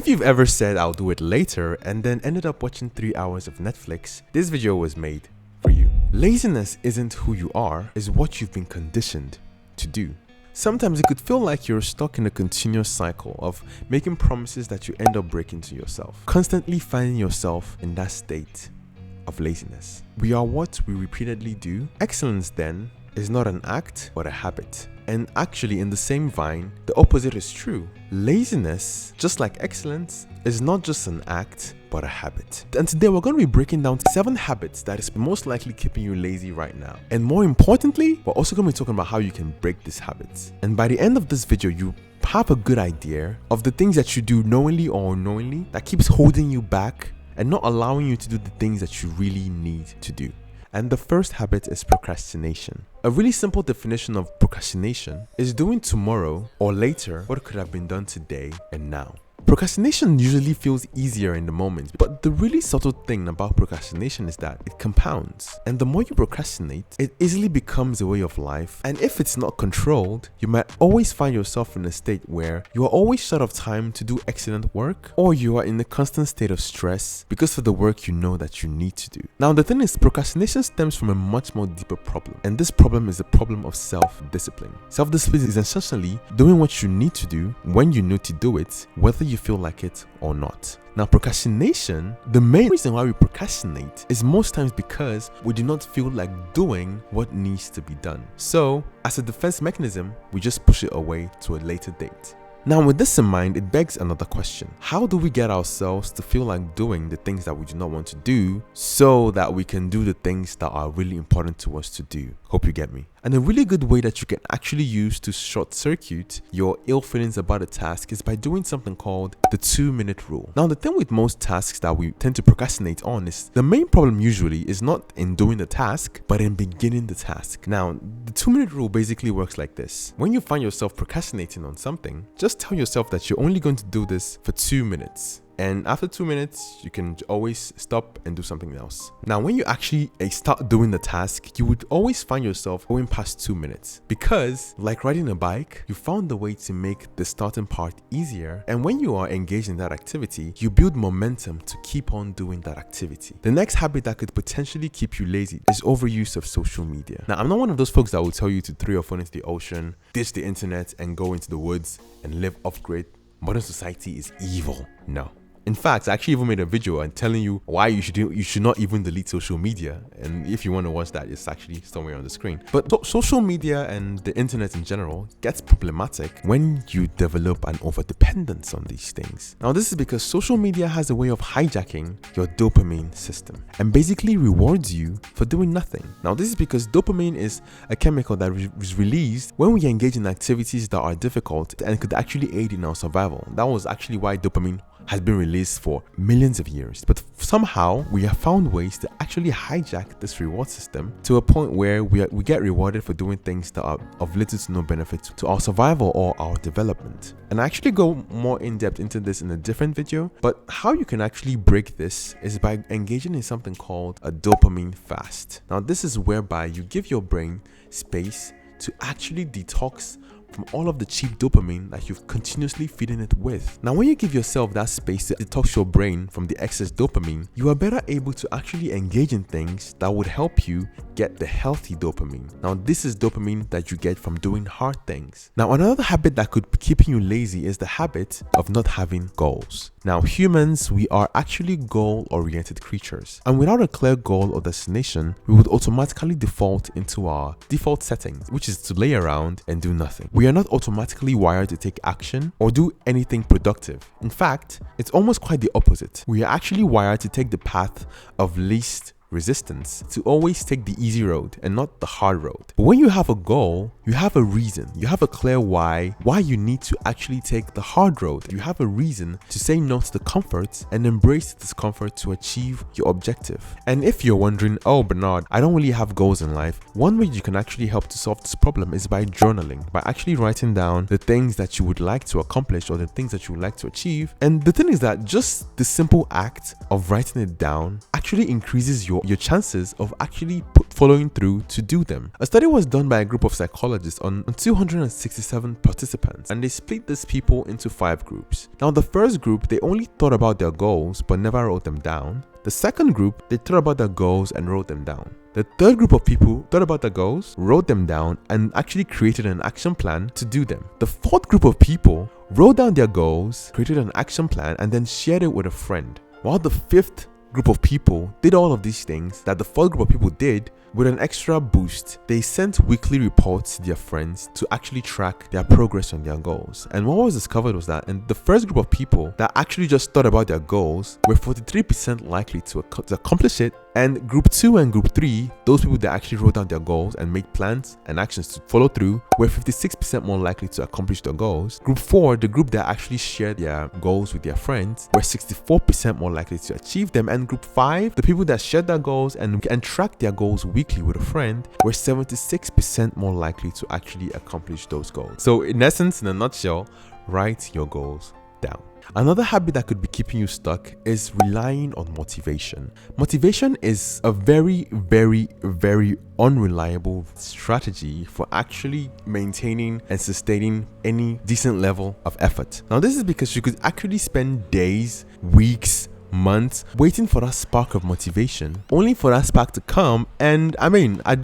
you've ever said I'll do it later and then ended up watching 3 hours of Netflix, this video was made for you. Laziness isn't who you are, it's what you've been conditioned to do. Sometimes it could feel like you're stuck in a continuous cycle of making promises that you end up breaking to yourself, constantly finding yourself in that state of laziness. We are what we repeatedly do. Excellence then is not an act but a habit. And actually, in the same vein, the opposite is true. Laziness, just like excellence, is not just an act but a habit. And today we're going to be breaking down 7 habits that is most likely keeping you lazy right now. And more importantly, we're also going to be talking about how you can break these habits. And by the end of this video, you have a good idea of the things that you do knowingly or unknowingly that keeps holding you back and not allowing you to do the things that you really need to do. And the first habit is procrastination. A really simple definition of procrastination is doing tomorrow or later what could have been done today and now. Procrastination usually feels easier in the moment, but the really subtle thing about procrastination is that it compounds. And the more you procrastinate, it easily becomes a way of life. And if it's not controlled, you might always find yourself in a state where you are always short of time to do excellent work, or you are in a constant state of stress because of the work you know that you need to do. Now, the thing is, procrastination stems from a much more deeper problem. And this problem is the problem of self-discipline. Self-discipline is essentially doing what you need to do when you need to do it, whether you feel like it or not. Now, procrastination, the main reason why we procrastinate is most times because we do not feel like doing what needs to be done. So, as a defense mechanism, we just push it away to a later date. Now, with this in mind, it begs another question. How do we get ourselves to feel like doing the things that we do not want to do so that we can do the things that are really important to us to do? Hope you get me. And a really good way that you can actually use to short circuit your ill feelings about a task is by doing something called the 2-minute rule. Now, the thing with most tasks that we tend to procrastinate on is the main problem usually is not in doing the task, but in beginning the task. Now, the 2-minute rule basically works like this. When you find yourself procrastinating on something, just tell yourself that you're only going to do this for 2 minutes. And after 2 minutes, you can always stop and do something else. Now, when you actually start doing the task, you would always find yourself going past 2 minutes. Because, like riding a bike, you found a way to make the starting part easier. And when you are engaged in that activity, you build momentum to keep on doing that activity. The next habit that could potentially keep you lazy is overuse of social media. Now, I'm not one of those folks that will tell you to throw your phone into the ocean, ditch the internet, and go into the woods and live off-grid. Modern society is evil. No. In fact, I actually even made a video and telling you why you should not even delete social media. And if you want to watch that, it's actually somewhere on the screen. But social media and the internet in general gets problematic when you develop an overdependence on these things. Now, this is because social media has a way of hijacking your dopamine system and basically rewards you for doing nothing. Now, this is because dopamine is a chemical that is released when we engage in activities that are difficult and could actually aid in our survival. That was actually why dopamine has been released for millions of years. But somehow we have found ways to actually hijack this reward system to a point where we get rewarded for doing things that are of little to no benefit to our survival or our development. And I actually go more in depth into this in a different video, but how you can actually break this is by engaging in something called a dopamine fast. Now, this is whereby you give your brain space to actually detox from all of the cheap dopamine that you've continuously feeding it with. Now, when you give yourself that space to detox your brain from the excess dopamine, you are better able to actually engage in things that would help you get the healthy dopamine. Now, this is dopamine that you get from doing hard things. Now, another habit that could be keeping you lazy is the habit of not having goals. Now, humans, we are actually goal-oriented creatures. And without a clear goal or destination, we would automatically default into our default settings, which is to lay around and do nothing. We are not automatically wired to take action or do anything productive. In fact, it's almost quite the opposite. We are actually wired to take the path of least resistance, to always take the easy road and not the hard road. But when you have a goal, you have a reason, you have a clear why you need to actually take the hard road. You have a reason to say no to the comfort and embrace the discomfort to achieve your objective. And if you're wondering, oh Bernard, I don't really have goals in life, one way you can actually help to solve this problem is by journaling, by actually writing down the things that you would like to accomplish or the things that you would like to achieve. And the thing is that just the simple act of writing it down actually increases your your chances of actually following through to do them. A study was done by a group of psychologists on 267 participants, and they split these people into 5 groups. Now, the first group, they only thought about their goals but never wrote them down. The second group, they thought about their goals and wrote them down. The third group of people thought about their goals, wrote them down, and actually created an action plan to do them. The fourth group of people wrote down their goals, created an action plan, and then shared it with a friend. While the fifth group of people did all of these things that the fourth group of people did, with an extra boost, they sent weekly reports to their friends to actually track their progress on their goals. And what was discovered was that in the first group of people that actually just thought about their goals were 43% likely to accomplish it, and group 2 and group 3, those people that actually wrote down their goals and made plans and actions to follow through, were 56% more likely to accomplish their goals. Group 4, the group that actually shared their goals with their friends, were 64% more likely to achieve them. And group 5, the people that shared their goals and tracked their goals weekly with a friend, were 76% more likely to actually accomplish those goals. So in essence, in a nutshell, write your goals down. Another habit that could be keeping you stuck is relying on motivation. Motivation is a very, very, very unreliable strategy for actually maintaining and sustaining any decent level of effort. Now, this is because you could actually spend days, weeks, months waiting for that spark of motivation, only for that spark to come. And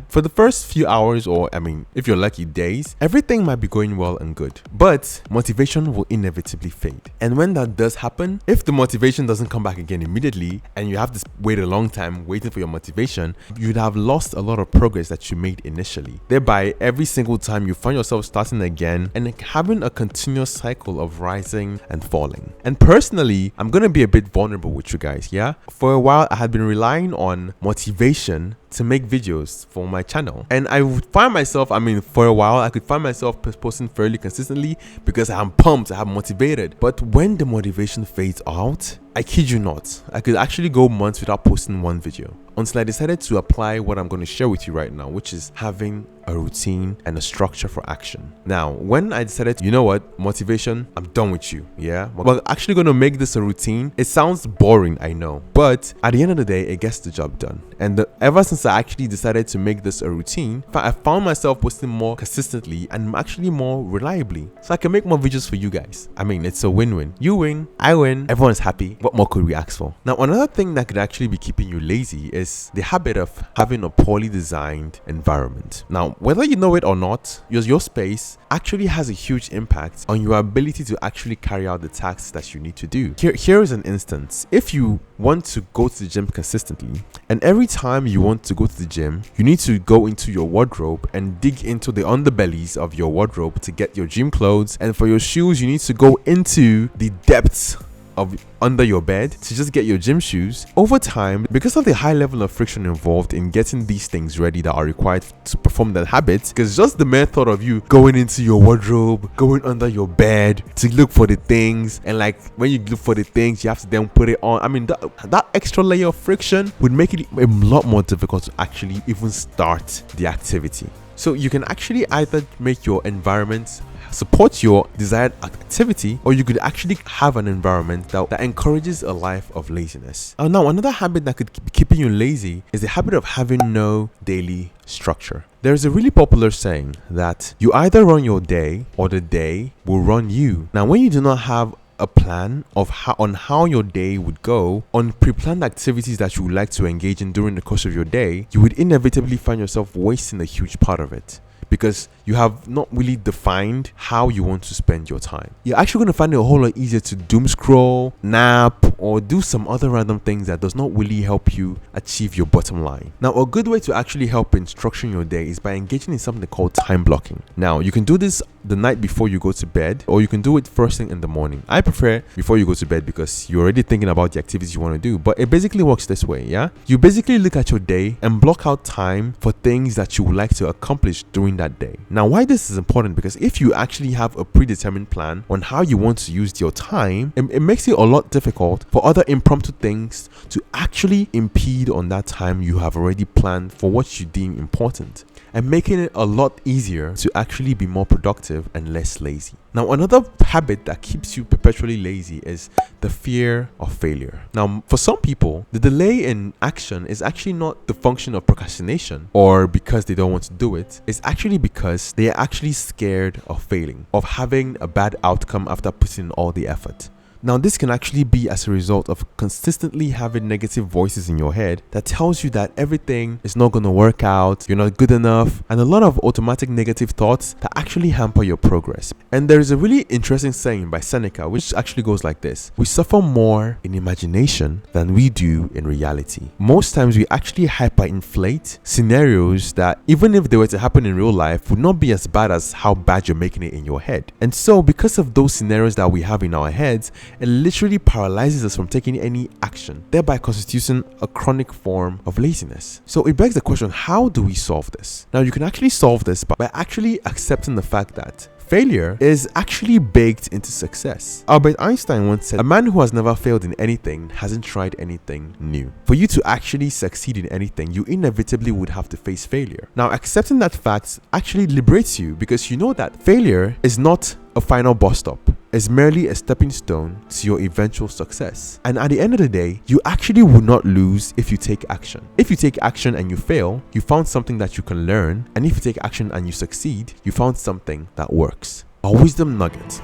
for the first few hours, or if you're lucky, days, everything might be going well and good, but motivation will inevitably fade. And when that does happen, if the motivation doesn't come back again immediately and you have to wait a long time waiting for your motivation, you'd have lost a lot of progress that you made initially. Thereby, every single time you find yourself starting again and having a continuous cycle of rising and falling. And personally, I'm going to be a bit vulnerable with you guys. For a while, I had been relying on motivation to make videos for my channel, and I would find myself, for a while I could find myself posting fairly consistently because I'm pumped, I'm motivated. But when the motivation fades out, I kid you not, I could actually go months without posting one video, until I decided to apply what I'm going to share with you right now, which is having a routine and a structure for action. Now, when I decided, you know what, motivation, I'm done with you, we're actually going to make this a routine. It sounds boring, I know, but at the end of the day, it gets the job done. And ever since I actually decided to make this a routine, I found myself posting more consistently and actually more reliably, so I can make more videos for you guys. It's a win-win. You win, I win, everyone's happy. What more could we ask for? Now, another thing that could actually be keeping you lazy is the habit of having a poorly designed environment. Now, whether you know it or not, your space actually has a huge impact on your ability to actually carry out the tasks that you need to do. Here is an instance. If you want to go to the gym consistently, and every time you want to go to the gym, you need to go into your wardrobe and dig into the underbellies of your wardrobe to get your gym clothes, and for your shoes, you need to go into the depths of under your bed to just get your gym shoes. Over time, because of the high level of friction involved in getting these things ready that are required to perform that habit, because just the mere thought of you going into your wardrobe, going under your bed to look for the things, and when you look for the things, you have to then put it on. That extra layer of friction would make it a lot more difficult to actually even start the activity. So you can actually either make your environment support your desired activity, or you could actually have an environment that encourages a life of laziness. Now, another habit that could be keeping you lazy is the habit of having no daily structure. There's a really popular saying that you either run your day or the day will run you. Now, when you do not have a plan of how your day would go, on pre-planned activities that you would like to engage in during the course of your day, you would inevitably find yourself wasting a huge part of it, because you have not really defined how you want to spend your time. You're actually going to find it a whole lot easier to doom scroll, nap, or do some other random things that does not really help you achieve your bottom line. Now, a good way to actually help in structuring your day is by engaging in something called time blocking. Now, you can do this the night before you go to bed, or you can do it first thing in the morning. I prefer before you go to bed because you're already thinking about the activities you want to do, but it basically works this way. You basically look at your day and block out time for things that you would like to accomplish during that day. Now, why this is important, because if you actually have a predetermined plan on how you want to use your time, it makes it a lot difficult for other impromptu things to actually impede on that time you have already planned for what you deem important. and making it a lot easier to actually be more productive and less lazy. Now, another habit that keeps you perpetually lazy is the fear of failure. Now, for some people, the delay in action is actually not the function of procrastination or because they don't want to do it. It's actually because they are actually scared of failing, of having a bad outcome after putting in all the effort. Now, this can actually be as a result of consistently having negative voices in your head that tells you that everything is not going to work out, you're not good enough, and a lot of automatic negative thoughts that actually hamper your progress. And there is a really interesting saying by Seneca, which actually goes like this: we suffer more in imagination than we do in reality. Most times we actually hyperinflate scenarios that, even if they were to happen in real life, would not be as bad as how bad you're making it in your head. And so, because of those scenarios that we have in our heads, it literally paralyzes us from taking any action, thereby constituting a chronic form of laziness. So it begs the question, how do we solve this? Now, you can actually solve this by actually accepting the fact that failure is actually baked into success. Albert Einstein once said, "A man who has never failed in anything hasn't tried anything new." For you to actually succeed in anything, you inevitably would have to face failure. Now, accepting that fact actually liberates you because you know that failure is not a final bus stop. It's merely a stepping stone to your eventual success. And at the end of the day, you actually will not lose if you take action. If you take action and you fail, you found something that you can learn. And if you take action and you succeed, you found something that works. Our wisdom nugget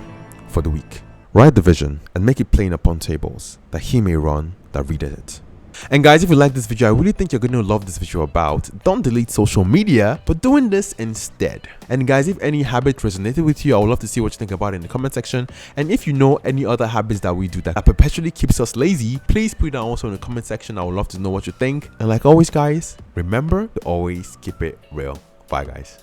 for the week: write the vision and make it plain upon tables, that he may run that readeth it. And guys, if you like this video, I really think you're going to love this video about don't delete social media, but doing this instead. And guys, if any habit resonated with you, I would love to see what you think about it in the comment section. And if you know any other habits that we do that perpetually keeps us lazy, please put it down also in the comment section. I would love to know what you think. And like always, guys, remember to always keep it real. Bye, guys.